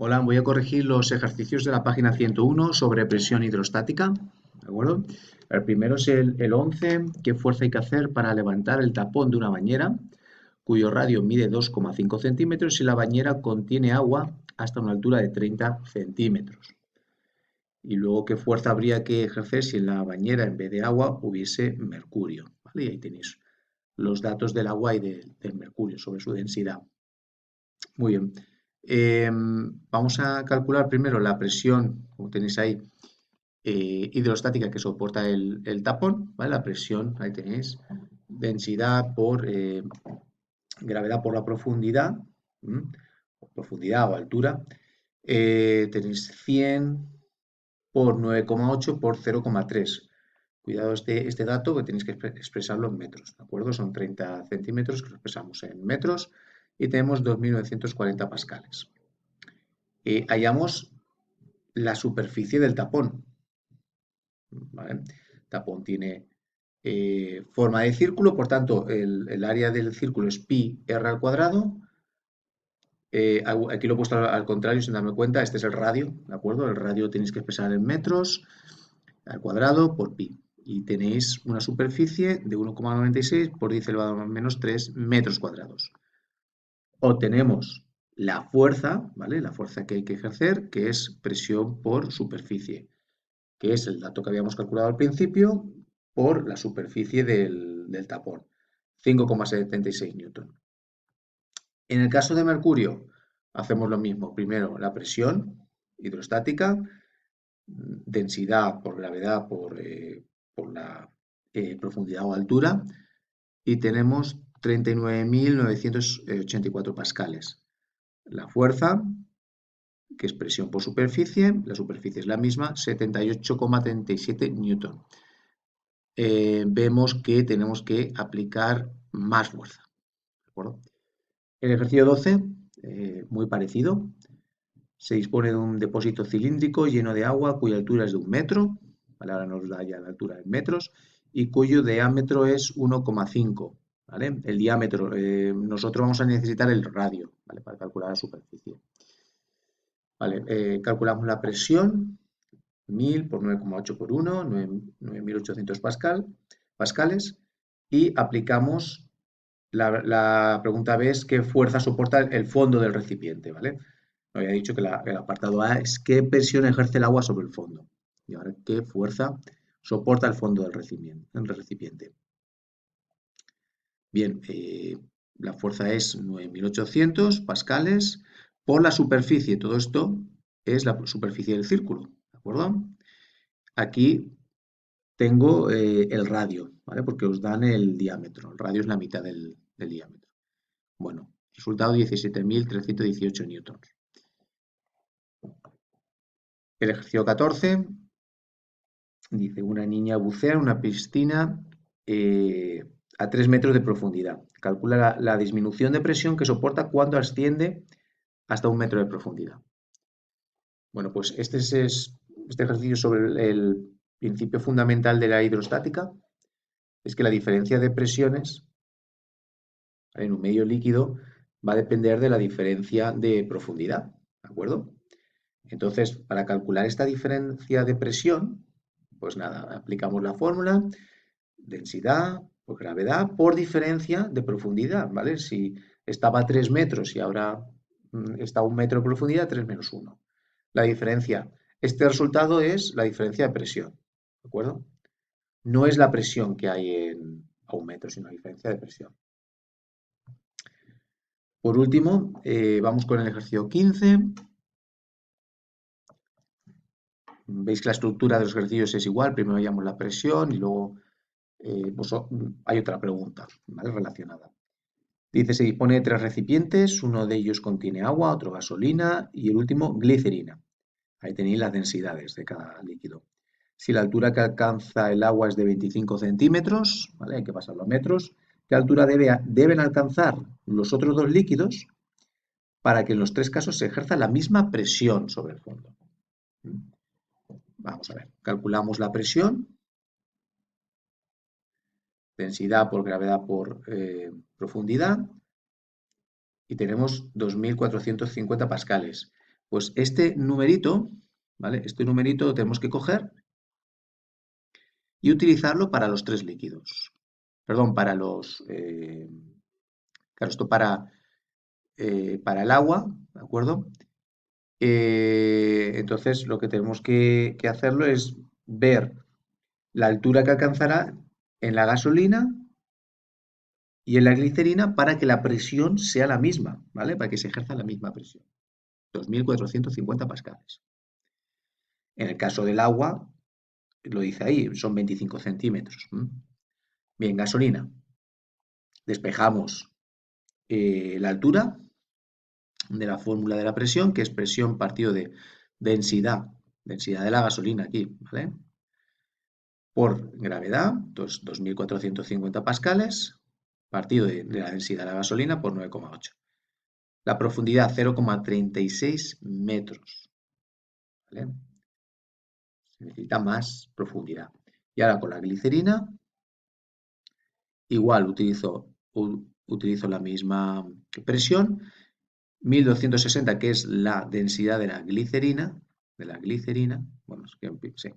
Hola, voy a corregir los ejercicios de la página 101 sobre presión hidrostática, ¿de acuerdo? El primero es el 11, ¿qué fuerza hay que hacer para levantar el tapón de una bañera cuyo radio mide 2,5 centímetros y la bañera contiene agua hasta una altura de 30 centímetros? Y luego, ¿qué fuerza habría que ejercer si en la bañera en vez de agua hubiese mercurio? ¿Vale? Y ahí tenéis los datos del agua y del mercurio sobre su densidad. Muy bien. Vamos a calcular primero la presión, como tenéis ahí, hidrostática que soporta el tapón, ¿vale? La presión, ahí tenéis, densidad por gravedad por la profundidad, profundidad o altura. Tenéis 100 por 9,8 por 0,3. Cuidado este dato que tenéis que expresarlo en metros, ¿de acuerdo? Son 30 centímetros que lo expresamos en metros y tenemos 2.940 pascales. Hallamos la superficie del tapón, ¿vale? El tapón tiene forma de círculo, por tanto, el área del círculo es pi r al cuadrado. Aquí lo he puesto al contrario sin darme cuenta, este es el radio, ¿de acuerdo? El radio tenéis que expresar en metros al cuadrado por pi. Y tenéis una superficie de 1,96 por 10 elevado a menos 3 metros cuadrados. Obtenemos la fuerza, ¿vale? La fuerza que hay que ejercer, que es presión por superficie, que es el dato que habíamos calculado al principio por la superficie del tapón, 5,76 newton. En el caso de mercurio, hacemos lo mismo. Primero, la presión hidrostática, densidad por gravedad por la profundidad o altura, y tenemos 39.984 pascales. La fuerza, que es presión por superficie, la superficie es la misma, 78,37 newton. Vemos que tenemos que aplicar más fuerza, ¿de acuerdo? El ejercicio 12, muy parecido, se dispone de un depósito cilíndrico lleno de agua cuya altura es de 1 metro, ¿vale? Ahora nos da ya la altura en metros, y cuyo diámetro es 1,5, ¿vale? El diámetro, nosotros vamos a necesitar el radio, ¿vale? Para calcular la superficie. Vale, calculamos la presión, 1000 por 9,8 por 1, 9.800 pascales, y aplicamos, la pregunta B es qué fuerza soporta el fondo del recipiente, ¿vale? Me había dicho que el apartado A es qué presión ejerce el agua sobre el fondo. Y ahora, qué fuerza soporta el fondo del recipiente. Bien, la fuerza es 9.800 pascales por la superficie. Todo esto es la superficie del círculo, ¿de acuerdo? Aquí tengo el radio, ¿vale? Porque os dan el diámetro. El radio es la mitad del diámetro. Bueno, resultado 17.318 newtons. El ejercicio 14 dice, una niña bucea en una piscina a 3 metros de profundidad. Calcula la disminución de presión que soporta cuando asciende hasta 1 metro de profundidad. Bueno, pues este ejercicio sobre el principio fundamental de la hidrostática es que la diferencia de presiones en un medio líquido va a depender de la diferencia de profundidad, ¿de acuerdo? Entonces, para calcular esta diferencia de presión, pues nada, aplicamos la fórmula, densidad por gravedad por diferencia de profundidad, ¿vale? Si estaba a 3 metros y ahora está a 1 metro de profundidad, 3 menos 1. La diferencia, este resultado es la diferencia de presión, ¿de acuerdo? No es la presión que hay a 1 metro, sino la diferencia de presión. Por último, vamos con el ejercicio 15. Veis que la estructura de los ejercicios es igual, primero hallamos la presión y luego pues, hay otra pregunta, ¿vale? Relacionada. Dice, se dispone de 3 recipientes, uno de ellos contiene agua, otro gasolina y el último glicerina. Ahí tenéis las densidades de cada líquido. Si la altura que alcanza el agua es de 25 centímetros, ¿vale? Hay que pasarlo a metros, ¿qué altura deben alcanzar los otros dos líquidos para que en los 3 casos se ejerza la misma presión sobre el fondo? Vamos a ver, calculamos la presión, densidad por gravedad por profundidad, y tenemos 2.450 pascales. Pues este numerito, ¿vale? Este numerito lo tenemos que coger y utilizarlo para los tres líquidos. Perdón, para los... claro, esto para el agua, ¿de acuerdo? Entonces, lo que tenemos que hacerlo es ver la altura que alcanzará en la gasolina y en la glicerina para que la presión sea la misma, ¿vale? Para que se ejerza la misma presión. 2.450 pascales. En el caso del agua, lo dice ahí, son 25 centímetros. Bien, gasolina. Despejamos la altura de la fórmula de la presión, que es presión partido de densidad de la gasolina aquí, ¿vale? Por gravedad, entonces 2.450 pascales, partido de la densidad de la gasolina por 9,8. La profundidad 0,36 metros, ¿vale? Se necesita más profundidad. Y ahora con la glicerina, igual utilizo la misma presión, 1260, que es la densidad de la glicerina, bueno, es que, sí,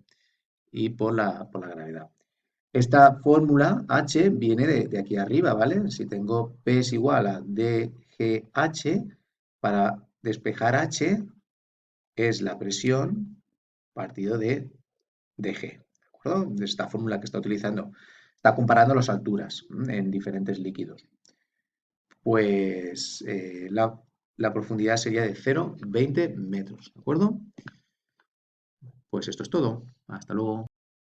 y por la gravedad. Esta fórmula H viene de aquí arriba, ¿vale? Si tengo P es igual a DGH, para despejar H es la presión partido de DG, ¿de acuerdo? Esta fórmula que está utilizando. Está comparando las alturas en diferentes líquidos. Pues la profundidad sería de 0,20 metros, ¿de acuerdo? Pues esto es todo. Hasta luego.